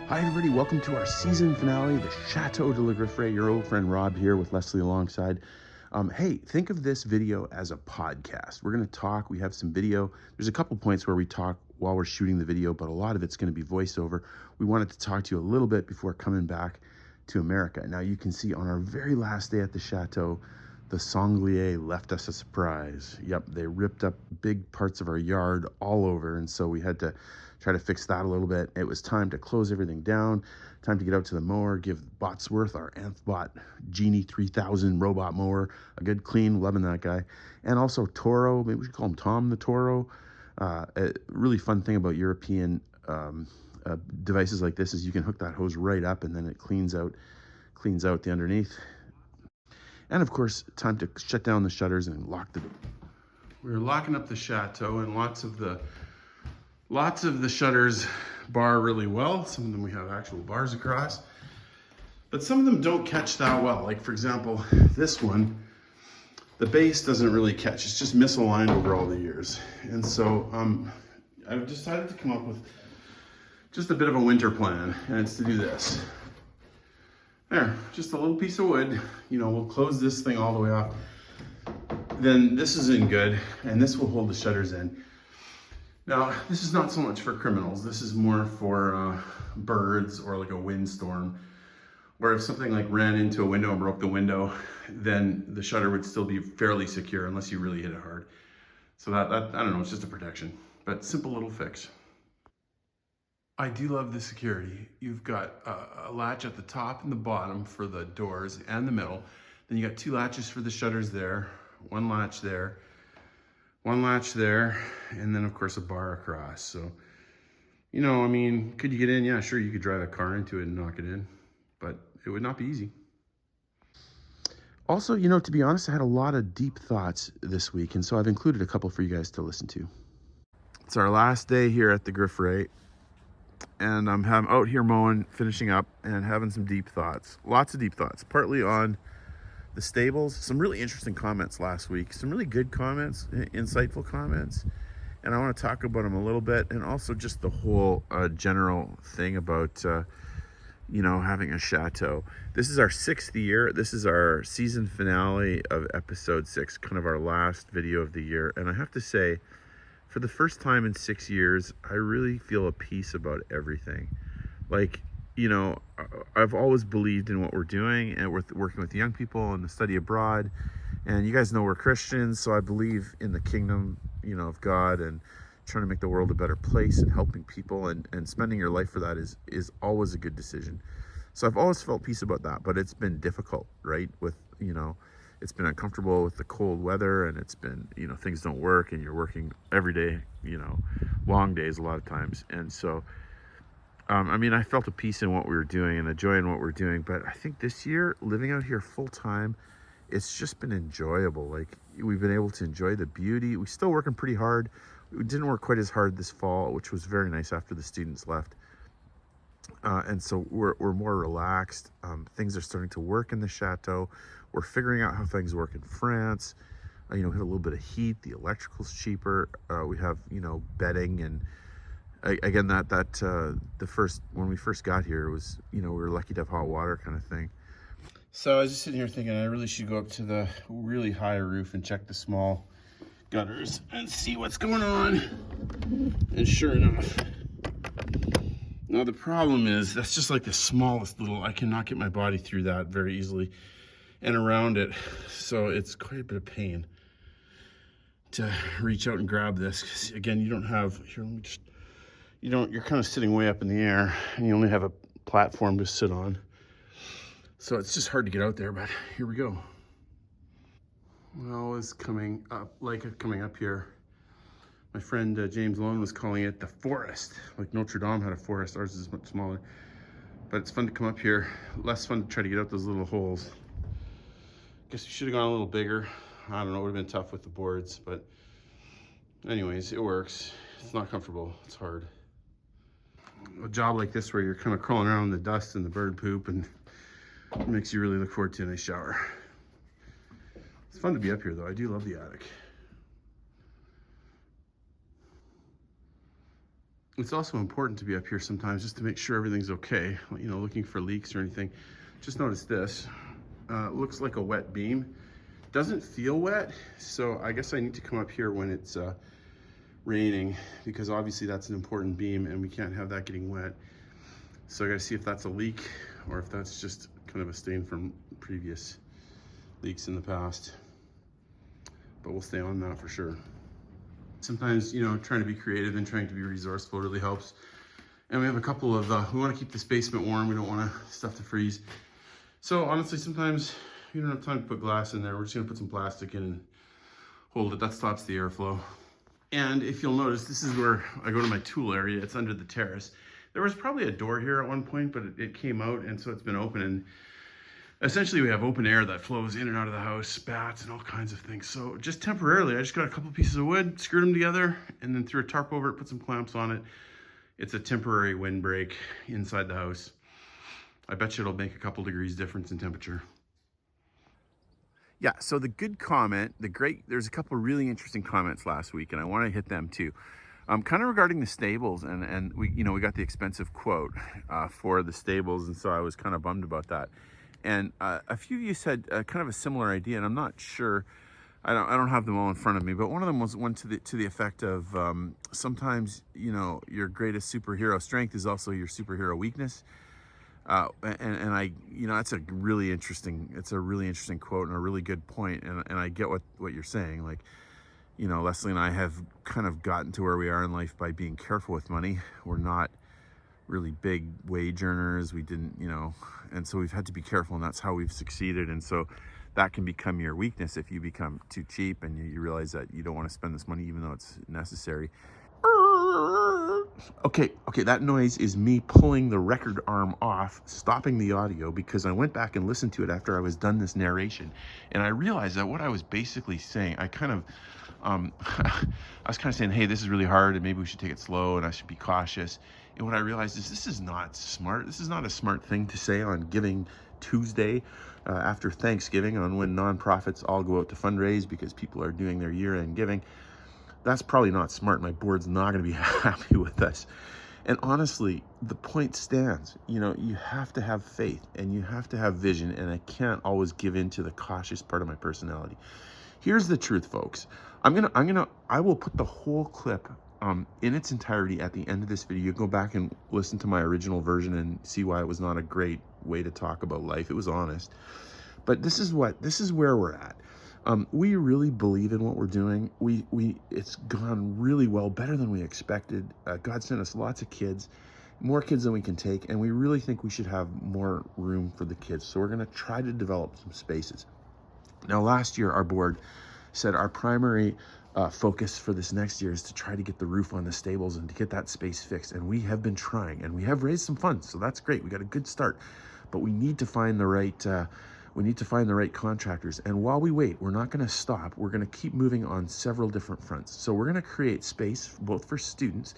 Hi everybody, welcome to our season finale, the Chateau de Grifferaie. Your old friend Rob here with Leslie alongside. Hey, think of this video as a podcast. We're going to talk, we have some video. There's a couple points where we talk while we're shooting the video, but a lot of it's going to be voiceover. We wanted to talk to you a little bit before coming back to America. Now you can see on our very last day at the Chateau, the Sanglier left us a surprise. Yep, they ripped up big parts of our yard all over, and so we had to try to fix that a little bit. It was time to close everything down, time to get out to the mower, give Botsworth, our Nth Genie 3000 robot mower, a good clean, loving that guy. And also Toro, maybe we should call him Tom the Toro. A really fun thing about European devices like this is you can hook that hose right up and then it cleans out the underneath. And of course, time to shut down the shutters and lock the door. We're locking up the Chateau, and lots of the shutters bar really well. Some of them we have actual bars across, but some of them don't catch that well. Like for example, this one, the base doesn't really catch. It's just misaligned over all the years. And so I've decided to come up with just a bit of a winter plan, and it's to do this. There, just a little piece of wood. You know, we'll close this thing all the way off. Then this is in good, and this will hold the shutters in. Now, this is not so much for criminals. This is more for birds or like a windstorm, where if something like ran into a window and broke the window, then the shutter would still be fairly secure unless you really hit it hard. So that I don't know, it's just a protection, but simple little fix. I do love the security. You've got a latch at the top and the bottom for the doors and the middle. Then you got two latches for the shutters there, one latch there, one latch there, and then of course a bar across. So, you know, I mean, could you get in? Yeah, sure, you could drive a car into it and knock it in, but it would not be easy. Also, you know, to be honest, I had a lot of deep thoughts this week, and so I've included a couple for you guys to listen to. It's our last day here at the Grifferaie, and I'm out here mowing, finishing up, and having some deep thoughts. Lots of deep thoughts, partly on the stables. Some really interesting comments last week, some really good comments, insightful comments, and I want to talk about them a little bit, and also just the whole general thing about you know, having a chateau. This is our 6th year. This is our season finale of episode 6, kind of our last video of the year, and I have to say, for the first time in 6 years, I really feel a peace about everything. Like, you know, I've always believed in what we're doing, and we're working with young people and the study abroad. And you guys know we're Christians, so I believe in the kingdom, you know, of God, and trying to make the world a better place and helping people, and spending your life for that is always a good decision. So I've always felt peace about that, but it's been difficult, right? With, you know, it's been uncomfortable with the cold weather, and it's been, you know, things don't work, and you're working every day, you know, long days a lot of times. And so, I mean, I felt a peace in what we were doing and a joy in what we're doing, but I think this year, living out here full time, it's just been enjoyable. Like, we've been able to enjoy the beauty. We're still working pretty hard. We didn't work quite as hard this fall, which was very nice after the students left. And so we're more relaxed. Things are starting to work in the Chateau. We're figuring out how things work in France. You know, we have a little bit of heat. The electrical's cheaper. We have, you know, bedding, and again, when we first got here, it was, you know, we were lucky to have hot water kind of thing. So I was just sitting here thinking I really should go up to the really high roof and check the small gutters and see what's going on. And sure enough, now the problem is that's just like the smallest little, I cannot get my body through that very easily and around it. So it's quite a bit of pain to reach out and grab this, because again, you don't have, here, let me just, you're kind of sitting way up in the air, and you only have a platform to sit on. So it's just hard to get out there, but here we go. Well, it's coming up here. My friend James Long was calling it the forest. Like Notre Dame had a forest, ours is much smaller. But it's fun to come up here. Less fun to try to get out those little holes. Guess we should have gone a little bigger. I don't know, it would have been tough with the boards, but anyways, it works. It's not comfortable, it's hard. A job like this where you're kind of crawling around in the dust and the bird poop, and it makes you really look forward to a nice shower. It's fun to be up here though. I do love the attic. It's also important to be up here sometimes just to make sure everything's okay. You know, looking for leaks or anything. Just notice this. Looks like a wet beam. Doesn't feel wet, so I guess I need to come up here when it's raining, because obviously that's an important beam and we can't have that getting wet. So I gotta see if that's a leak or if that's just kind of a stain from previous leaks in the past. But we'll stay on that for sure. Sometimes, you know, trying to be creative and trying to be resourceful really helps. And we have a couple of, we want to keep this basement warm. We don't want stuff to freeze. So honestly, sometimes you don't have time to put glass in there. We're just going to put some plastic in and hold it. That stops the airflow. And if you'll notice, this is where I go to my tool area. It's under the terrace. There was probably a door here at one point, but it came out, and so it's been open. And essentially we have open air that flows in and out of the house, bats and all kinds of things. So just temporarily, I just got a couple pieces of wood, screwed them together, and then threw a tarp over it, put some clamps on it. It's a temporary windbreak inside the house. I bet you it'll make a couple degrees difference in temperature. Yeah, so the good comment, there's a couple really interesting comments last week, and I want to hit them too. Kind of regarding the stables, and we got the expensive quote for the stables, and so I was kind of bummed about that. And a few of you said kind of a similar idea, and I'm not sure. I don't have them all in front of me, but one of them was one to the effect of sometimes, you know, your greatest superhero strength is also your superhero weakness. And I, you know, that's a really interesting quote and a really good point. And I get what you're saying. Like, you know, Leslie and I have kind of gotten to where we are in life by being careful with money. We're not really big wage earners. We didn't, you know, and so we've had to be careful, and that's how we've succeeded. And so that can become your weakness if you become too cheap and you realize that you don't want to spend this money even though it's necessary. Okay, that noise is me pulling the record arm off, stopping the audio, because I went back and listened to it after I was done this narration, and I realized that what I was basically saying, I was kind of saying, hey, this is really hard and maybe we should take it slow and I should be cautious. And what I realized is this is not smart. This is not a smart thing to say on Giving Tuesday after Thanksgiving, on when nonprofits all go out to fundraise because people are doing their year-end giving. That's probably not smart. My board's not going to be happy with us. And honestly, the point stands. You know, you have to have faith and you have to have vision, and I can't always give in to the cautious part of my personality. Here's the truth, folks. I will put the whole clip in its entirety at the end of this video. Go back and listen to my original version and see why it was not a great way to talk about life. It was honest. But this is where we're at. We really believe in what we're doing. It's gone really well, better than we expected. God sent us lots of kids, more kids than we can take, and we really think we should have more room for the kids. So we're going to try to develop some spaces. Now, last year, our board said our primary focus for this next year is to try to get the roof on the stables and to get that space fixed. And we have been trying, and we have raised some funds, so that's great. We got a good start, but we need to find the right. We need to find the right contractors. And while we wait, we're not going to stop. We're going to keep moving on several different fronts. So we're going to create space both for students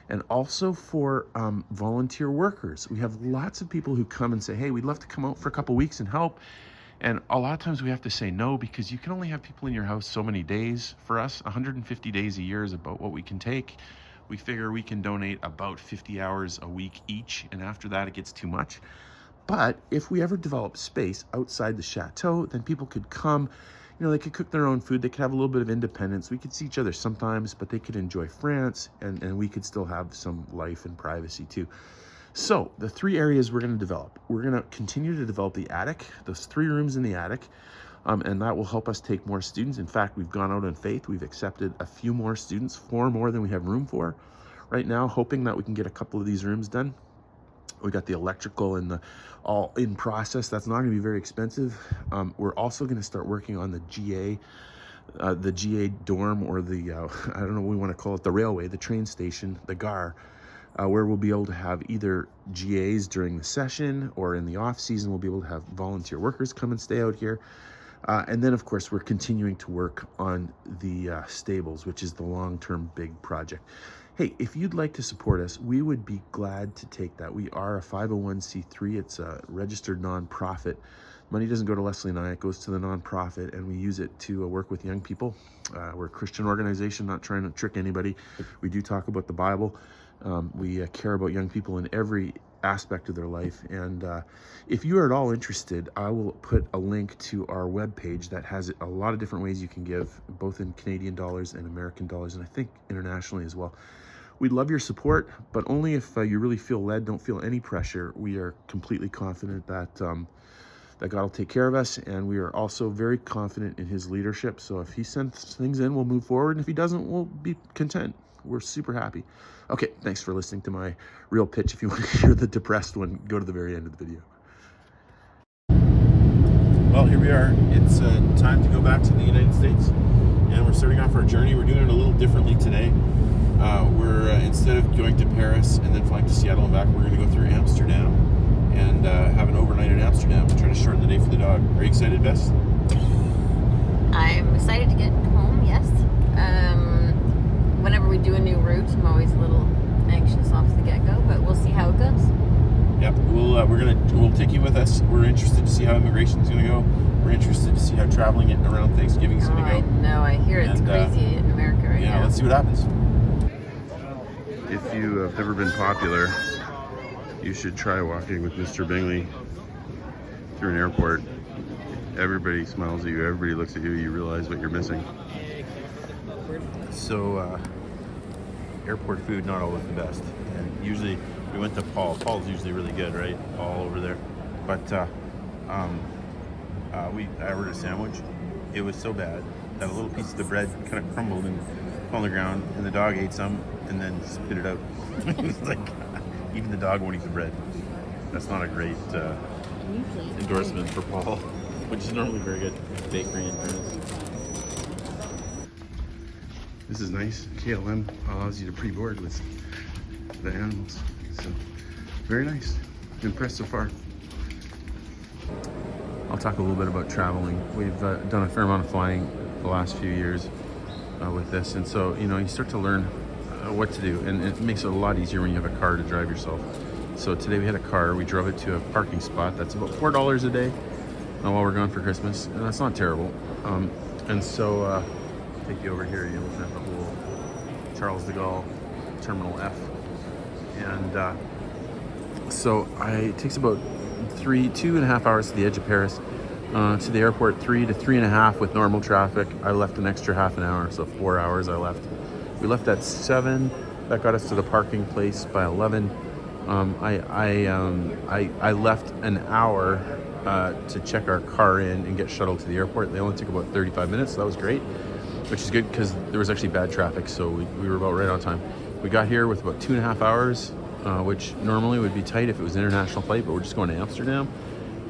and also for volunteer workers. We have lots of people who come and say, hey, we'd love to come out for a couple weeks and help. And a lot of times we have to say no, because you can only have people in your house so many days. For us, 150 days a year is about what we can take. We figure we can donate about 50 hours a week each, and after that it gets too much. But if we ever develop space outside the chateau, then people could come, you know, they could cook their own food, they could have a little bit of independence. We could see each other sometimes, but they could enjoy France, and we could still have some life and privacy too. So the three areas we're going to develop, we're going to continue to develop the attic, those 3 rooms in the attic, and that will help us take more students. In fact, we've gone out in faith. We've accepted a few more students, 4 more than we have room for right now, hoping that we can get a couple of these rooms done. We got the electrical and all in process. That's not going to be very expensive. We're also going to start working on the GA dorm, or the, I don't know what we want to call it, the railway, the train station, the GAR, where we'll be able to have either GAs during the session, or in the off season, we'll be able to have volunteer workers come and stay out here. And then, of course, we're continuing to work on the stables, which is the long-term big project. Hey, if you'd like to support us, we would be glad to take that. We are a 501c3. It's a registered nonprofit. Money doesn't go to Leslie and I, it goes to the nonprofit, and we use it to work with young people. We're a Christian organization, not trying to trick anybody. We do talk about the Bible. We care about young people in every aspect of their life. And if you are at all interested, I will put a link to our webpage that has a lot of different ways you can give, both in Canadian dollars and American dollars, and I think internationally as well. We'd love your support, but only if you really feel led. Don't feel any pressure. We are completely confident that that God will take care of us, and we are also very confident in his leadership. So if he sends things in, we'll move forward, and if he doesn't, we'll be content. We're super happy. Okay, thanks for listening to my real pitch. If you want to hear the depressed one, go to the very end of the video. Well, here we are. It's time to go back to the United States, and we're starting off our journey. We're doing it a little differently today. We're instead of going to Paris and then flying to Seattle and back, we're going to go through Amsterdam and have an overnight in Amsterdam to try to shorten the day for the dog. Are you excited, Bess? I'm excited to get home, yes. Whenever we do a new route, I'm always a little anxious off the get-go, but we'll see how it goes. Yep, we'll take you with us. We're interested to see how immigration is going to go. We're interested to see how traveling it around Thanksgiving is going to go. I know, I hear it's crazy in America right now. Yeah, let's see what happens. If you have never been popular, you should try walking with Mr. Bingley through an airport. Everybody smiles at you, everybody looks at you, you realize what you're missing. So, airport food, not always the best. And usually, we went to Paul. Paul's usually really good, right? Paul over there. But I ordered a sandwich. It was so bad that a little piece of the bread kind of crumbled and fell on the ground, and the dog ate some and then spit it out. It's like, even the dog won't eat the bread. That's not a great endorsement for Paul, which is normally very good bakery in France. This is nice. KLM allows you to pre-board with the animals. So, very nice. Impressed so far. I'll talk a little bit about traveling. We've done a fair amount of flying the last few years with this, and so you start to learn what to do, and it makes it a lot easier when you have a car to drive yourself. So today we had a car. We drove it to a parking spot that's about $4 a day while we're gone for Christmas, and that's not terrible. And so take you over here. You're looking at the whole Charles de Gaulle Terminal F, and so it takes about 2.5 hours to the edge of Paris. To the airport, 3 to 3.5 with normal traffic. I left an extra half an hour, so 4 hours I left. We left at 7. That got us to the parking place by 11. I left an hour to check our car in and get shuttled to the airport. They only took about 35 minutes, so that was great, which is good because there was actually bad traffic, so we were about right on time. We got here with about 2.5 hours, which normally would be tight if it was an international flight, but we're just going to Amsterdam.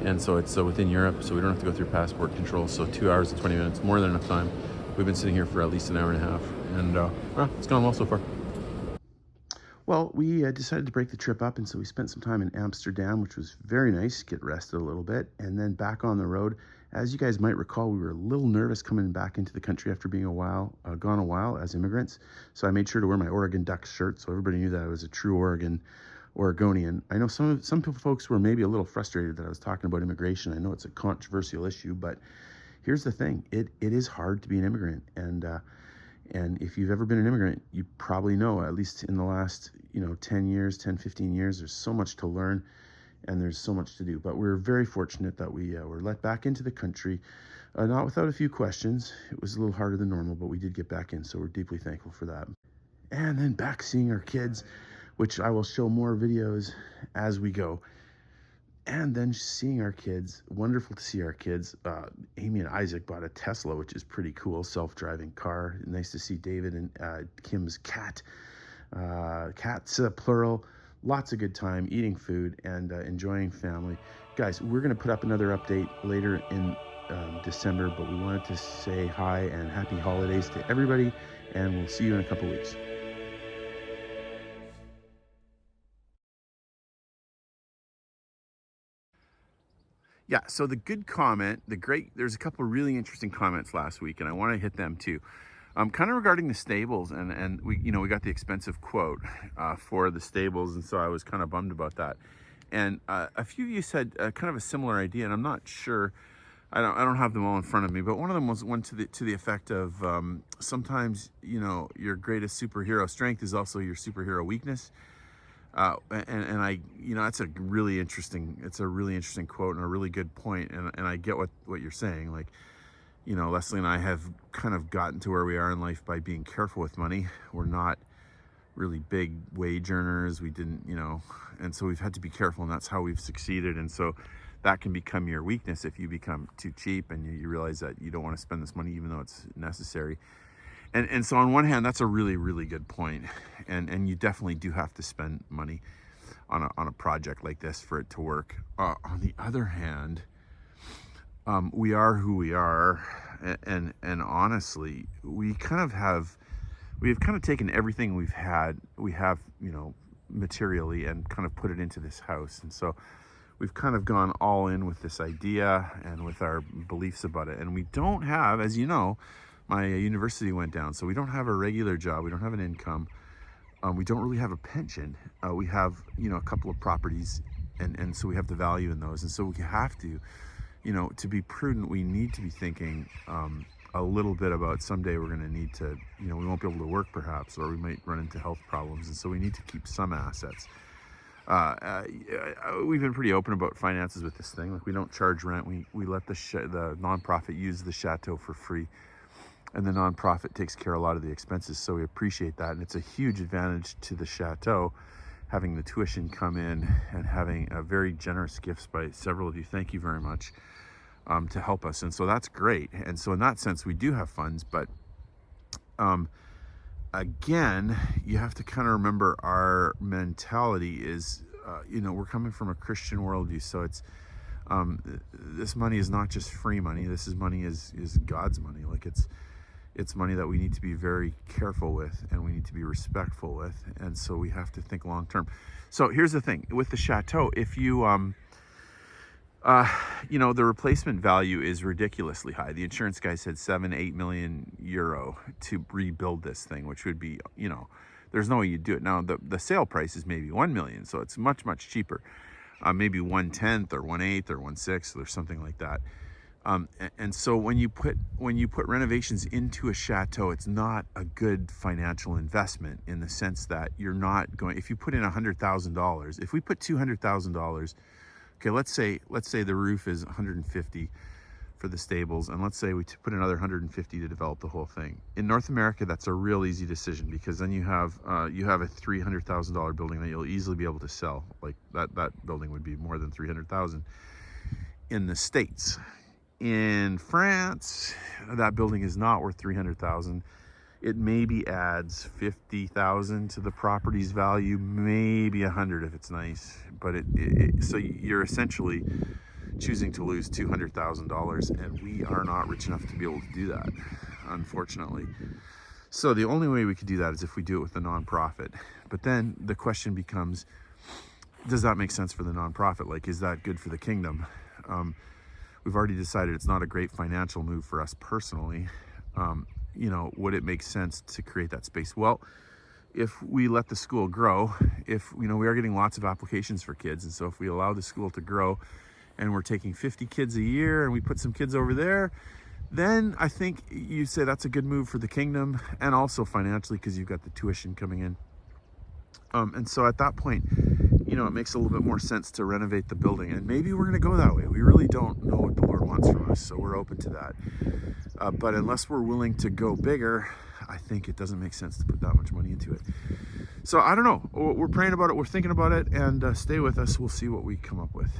And so it's within Europe, so we don't have to go through passport control. So 2 hours and 20 minutes, more than enough time. We've been sitting here for at least an hour and a half, and well, it's gone well so far. Well, we decided to break the trip up, and so we spent some time in Amsterdam, which was very nice, get rested a little bit, and then back on the road. As you guys might recall, we were a little nervous coming back into the country after being gone a while as immigrants. So I made sure to wear my Oregon Ducks shirt, so everybody knew that I was a true Oregonian. I know some folks were maybe a little frustrated that I was talking about immigration. I know it's a controversial issue, but here's the thing. It is hard to be an immigrant. And if you've ever been an immigrant, you probably know, at least in the last 10, 15 years, there's so much to learn and there's so much to do. But we're very fortunate that we were let back into the country, not without a few questions. It was a little harder than normal, but we did get back in, so we're deeply thankful for that. And then back seeing our kids, which I will show more videos as we go. And then seeing our kids, wonderful to see our kids. Amy and Isaac bought a Tesla, which is pretty cool, self-driving car. Nice to see David and Kim's cat. Cats, plural. Lots of good time, eating food and enjoying family. Guys, we're gonna put up another update later in December, but we wanted to say hi and happy holidays to everybody, and we'll see you in a couple weeks. Yeah, so the good comment, there's a couple of really interesting comments last week, and I want to hit them too. Kind of regarding the stables, and we got the expensive quote for the stables, and so I was kind of bummed about that. And a few of you said kind of a similar idea, and I'm not sure I don't have them all in front of me, but one of them went to the effect of sometimes, you know, your greatest superhero strength is also your superhero weakness. And I, you know, that's a really interesting, it's a really interesting quote and a really good point. And I get what you're saying. Like, you know, Leslie and I have kind of gotten to where we are in life by being careful with money. We're not really big wage earners. We didn't, you know, and so we've had to be careful, and that's how we've succeeded. And so that can become your weakness if you become too cheap and you realize that you don't want to spend this money even though it's necessary. And so on one hand, that's a really, really good point. And you definitely do have to spend money on a project like this for it to work. On the other hand, we are who we are. And honestly, we've kind of taken everything we have, you know, materially, and kind of put it into this house. And so we've kind of gone all in with this idea and with our beliefs about it. And we don't have, as you know, my university went down, so we don't have a regular job. We don't have an income. We don't really have a pension. We have, you know, a couple of properties, and so we have the value in those. And so we have to, you know, to be prudent, we need to be thinking a little bit about someday we're going to need to, you know, we won't be able to work perhaps, or we might run into health problems. And so we need to keep some assets. We've been pretty open about finances with this thing. Like, we don't charge rent. We let the nonprofit use the Chateau for free. And the nonprofit takes care of a lot of the expenses, so we appreciate that. And it's a huge advantage to the Chateau, having the tuition come in and having very generous gifts by several of you. Thank you very much, to help us. And so that's great. And so in that sense, we do have funds. But again, you have to kind of remember our mentality is, you know, we're coming from a Christian worldview. So it's, this money is not just free money. This is money is God's money. Like, it's money that we need to be very careful with, and we need to be respectful with. And so we have to think long term. So here's the thing with the Chateau. If you, you know, the replacement value is ridiculously high. The insurance guy said 7-8 million euro to rebuild this thing, which would be, you know, there's no way you'd do it. Now, the sale price is maybe 1 million. So it's much, much cheaper. Maybe 1/10 or 1/8 or 1/6 or something like that. And so when you put renovations into a Chateau, it's not a good financial investment, in the sense that you're not going, if you put in $100,000, if we put $200,000, okay, let's say the roof is 150 for the stables, and let's say we put another 150 to develop the whole thing. In North America, that's a real easy decision, because then you have a $300,000 building that you'll easily be able to sell. Like, that building would be more than 300,000 in the States. In France, that building is not worth 300,000. It maybe adds 50,000 to the property's value, maybe 100 if it's nice. But so you're essentially choosing to lose $200,000, and we are not rich enough to be able to do that, unfortunately. So the only way we could do that is if we do it with a nonprofit. But then the question becomes, does that make sense for the nonprofit? Like, is that good for the kingdom? We've already decided it's not a great financial move for us personally. You know, would it make sense to create that space? Well, if we let the school grow, if, you know, we are getting lots of applications for kids, and so if we allow the school to grow, and we're taking 50 kids a year, and we put some kids over there, then I think you say that's a good move for the kingdom, and also financially, because you've got the tuition coming in. And so at that point, you know, it makes a little bit more sense to renovate the building, and maybe we're going to go that way. We really don't know what the Lord wants from us, so we're open to that. But unless we're willing to go bigger, I think it doesn't make sense to put that much money into it. So I don't know. We're praying about it. We're thinking about it, and stay with us. We'll see what we come up with.